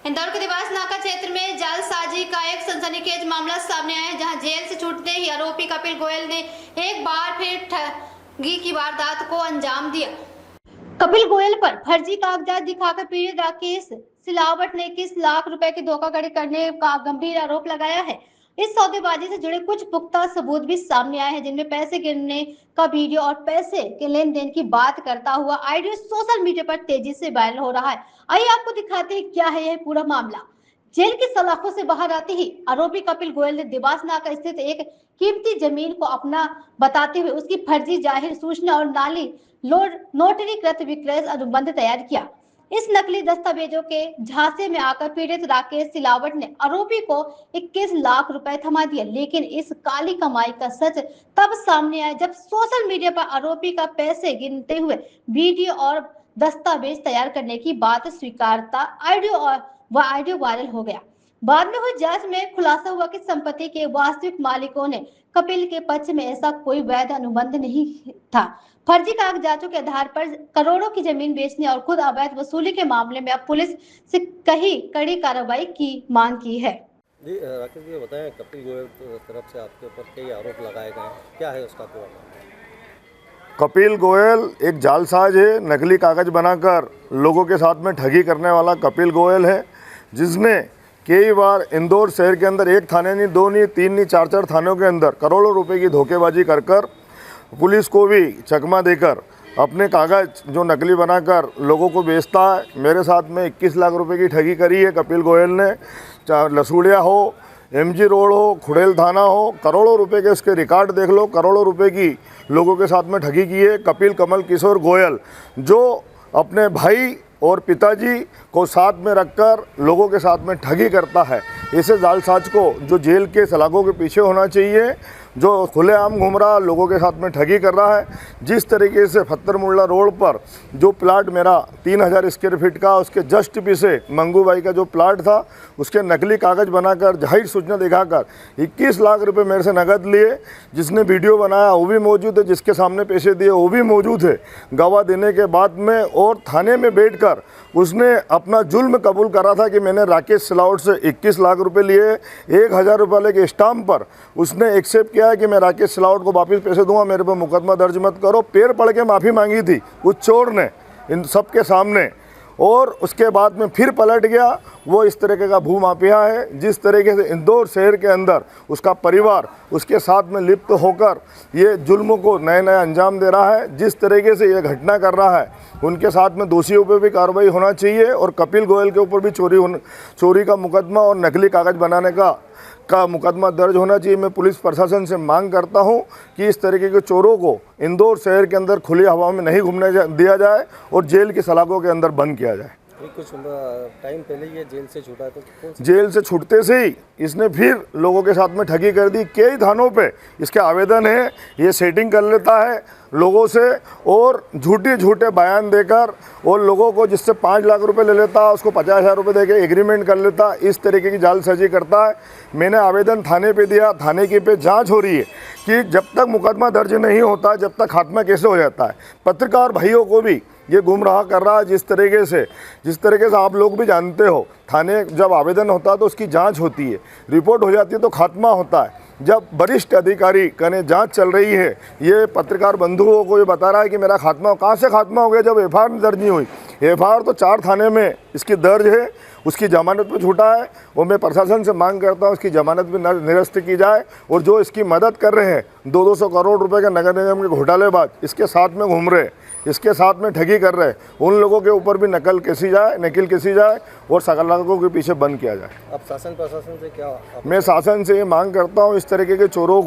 इंदौर के देवास नाका क्षेत्र में जालसाजी का एक सनसनीखेज मामला सामने आया है, जहां जेल से छूटते ही आरोपी कपिल गोयल ने एक बार फिर ठगी की वारदात को अंजाम दिया। कपिल गोयल पर फर्जी कागजात दिखाकर पीड़ित राकेश सिलावट ने 21 लाख रुपए की धोखाधड़ी करने का गंभीर आरोप लगाया है। इस सौदेबाजी से जुड़े कुछ पुख्ता सबूत भी सामने आए हैं, जिनमें पैसे गिरने का वीडियो और पैसे के लेन देन की बात करता हुआ ऑडियो सोशल मीडिया पर तेजी से वायरल हो रहा है। आइए आपको दिखाते हैं क्या है यह पूरा मामला। जेल की सलाखों से बाहर आते ही आरोपी कपिल गोयल ने देवास नाका स्थित एक कीमती जमीन को अपना बताते हुए उसकी फर्जी जाहिर सूचना और नाली नोटरीकृत विक्रय अनुबंध तैयार किया। इस नकली दस्तावेजों के झांसे में आकर पीड़ित राकेश सिलावट ने आरोपी को 21 लाख रुपए थमा दिए, लेकिन इस काली कमाई का सच तब सामने आया जब सोशल मीडिया पर आरोपी का पैसे गिनते हुए वीडियो और दस्तावेज तैयार करने की बात स्वीकारता ऑडियो वायरल हो गया। बाद में हुई जांच में खुलासा हुआ कि संपत्ति के वास्तविक मालिकों ने कपिल के पक्ष में ऐसा कोई वैध अनुबंध नहीं था। फर्जी कागजातों के आधार पर करोड़ों की जमीन बेचने और खुद अवैध वसूली के मामले में अब पुलिस से कड़ी कार्रवाई की मांग की है। जी राकेश जी बताएं, कपिल गोयल तरफ से आपके ऊपर कई आरोप लगाए गए हैं, क्या है उसका पूरा? कपिल गोयल एक जालसाज है, नकली कागज बनाकर लोगों के साथ में ठगी करने वाला कपिल गोयल है, जिसने कई बार इंदौर शहर के अंदर एक थाने नहीं, दो नहीं, तीन नहीं, चार थानों के अंदर करोड़ों रुपए की धोखेबाजी कर पुलिस को भी चकमा देकर अपने कागज जो नकली बनाकर लोगों को बेचता है। मेरे साथ में 21 लाख रुपए की ठगी करी है कपिल गोयल ने। लसूड़िया हो, MG रोड हो, खुड़ेल थाना हो, करोड़ों रुपए के उसके रिकॉर्ड देख लो। करोड़ों रुपए की लोगों के साथ में ठगी की है कपिल कमल किशोर गोयल, जो अपने भाई और पिताजी को साथ में रखकर लोगों के साथ में ठगी करता है। ऐसे जालसाज को जो जेल के सलाखों के पीछे होना चाहिए, जो खुलेआम घूम रहा, लोगों के साथ में ठगी कर रहा है। जिस तरीके से फत्तर मुल्ला रोड पर जो प्लाट मेरा 3000 स्क्वायर फीट का, उसके जस्ट पीछे मंगू भाई का जो प्लाट था, उसके नकली कागज बनाकर जाहिर सूचना दिखाकर 21 लाख रुपए मेरे से नकद लिए। जिसने वीडियो बनाया वो भी मौजूद है, जिसके सामने पैसे दिए वो भी मौजूद है। गवाह देने के बाद में और थाने में बैठकर उसने अपना जुल्म कबूल करा था कि मैंने राकेश सिलावट से 21 लाख रुपए लिए। 1000 रुपये लेके स्टाम्प पर उसने एक्सेप्ट किया है कि मैं राकेश सिलावट को वापस पैसे दूंगा, मेरे पर मुकदमा दर्ज मत करो। पैर पड़ के माफ़ी मांगी थी उस चोर ने इन सब के सामने, और उसके बाद में फिर पलट गया। वो इस तरीके का भूमाफिया है, जिस तरीके से इंदौर शहर के अंदर उसका परिवार उसके साथ में लिप्त होकर ये जुल्मों को नए नए अंजाम दे रहा है। जिस तरीके से ये घटना कर रहा है, उनके साथ में दोषियों पर भी कार्रवाई होना चाहिए, और कपिल गोयल के ऊपर भी चोरी का मुकदमा और नकली कागज बनाने का मुकदमा दर्ज होना चाहिए। मैं पुलिस प्रशासन से मांग करता हूं कि इस तरीके के चोरों को इंदौर शहर के अंदर खुली हवा में नहीं घूमने दिया जाए और जेल की सलाखों के अंदर बंद किया जाए। कुछ टाइम पहले ये जेल से छूटा, तो जेल से छूटते से ही इसने फिर लोगों के साथ में ठगी कर दी। कई थानों पे इसके आवेदन है, ये सेटिंग कर लेता है लोगों से और झूठे बयान देकर, और लोगों को जिससे 5 लाख रुपए ले लेता उसको 50,000 रुपये देके एग्रीमेंट कर लेता। इस तरीके की जालसाजी करता है। मैंने आवेदन थाने पे दिया, थाने की पे जांच हो रही है कि जब तक मुकदमा दर्ज नहीं होता जब तक खात्मा कैसे हो जाता है। पत्रकार भाइयों को भी ये गुमराह कर रहा है। जिस तरीके से आप लोग भी जानते हो, थाने जब आवेदन होता है तो उसकी जांच होती है, रिपोर्ट हो जाती है तो खात्मा होता है। जब वरिष्ठ अधिकारी कने जांच चल रही है, ये पत्रकार बंधुओं को ये बता रहा है कि मेरा खात्मा, कहाँ से खात्मा हो गया जब FIR दर्ज नहीं हुई। FIR तो 4 थाने में इसकी दर्ज है, उसकी जमानत पे छूटा है। और मैं प्रशासन से मांग करता हूँ उसकी जमानत भी निरस्त की जाए, और जो इसकी मदद कर रहे हैं 200 करोड़ रुपए के नगर निगम के घोटालेबाज इसके साथ में घूम रहे, इसके साथ में ठगी कर रहे, उन लोगों के ऊपर भी नकल कसी जाए और सलाखों के पीछे बंद किया जाए। अब शासन प्रशासन से क्या? मैं शासन से ये मांग करता हूँ इस तरीके के चोरों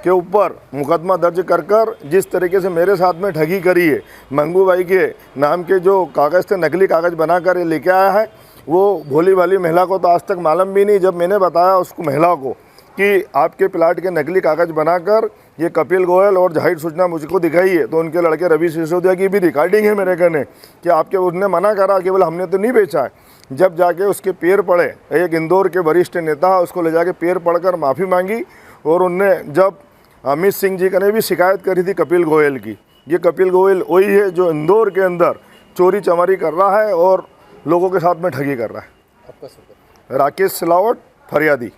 के ऊपर मुकदमा दर्ज कर जिस तरीके से मेरे साथ में ठगी करी है, मंगू भाई के नाम के जो कागज़ थे, नकली कागज़ बनाकर ये लेके आया है। वो भोली भाली महिला को तो आज तक मालूम भी नहीं। जब मैंने बताया उसको महिला को कि आपके प्लाट के नकली कागज़ बनाकर ये कपिल गोयल और जाहिर सूचना मुझको दिखाई है, तो उनके लड़के रवि सिसोदिया की भी रिकॉर्डिंग है मेरे कहने कि आपके उसने मना करा, केवल हमने तो नहीं बेचा है। जब जाके उसके पैर पड़े, एक इंदौर के वरिष्ठ नेता उसको ले जाके पैर पड़कर माफ़ी मांगी, और उनने जब अमित सिंह जी ने भी शिकायत करी थी कपिल गोयल की। ये कपिल गोयल वही है जो इंदौर के अंदर चोरी चमारी कर रहा है और लोगों के साथ में ठगी कर रहा है। आपका शुक्रिया। राकेश सिलावट, फरियादी।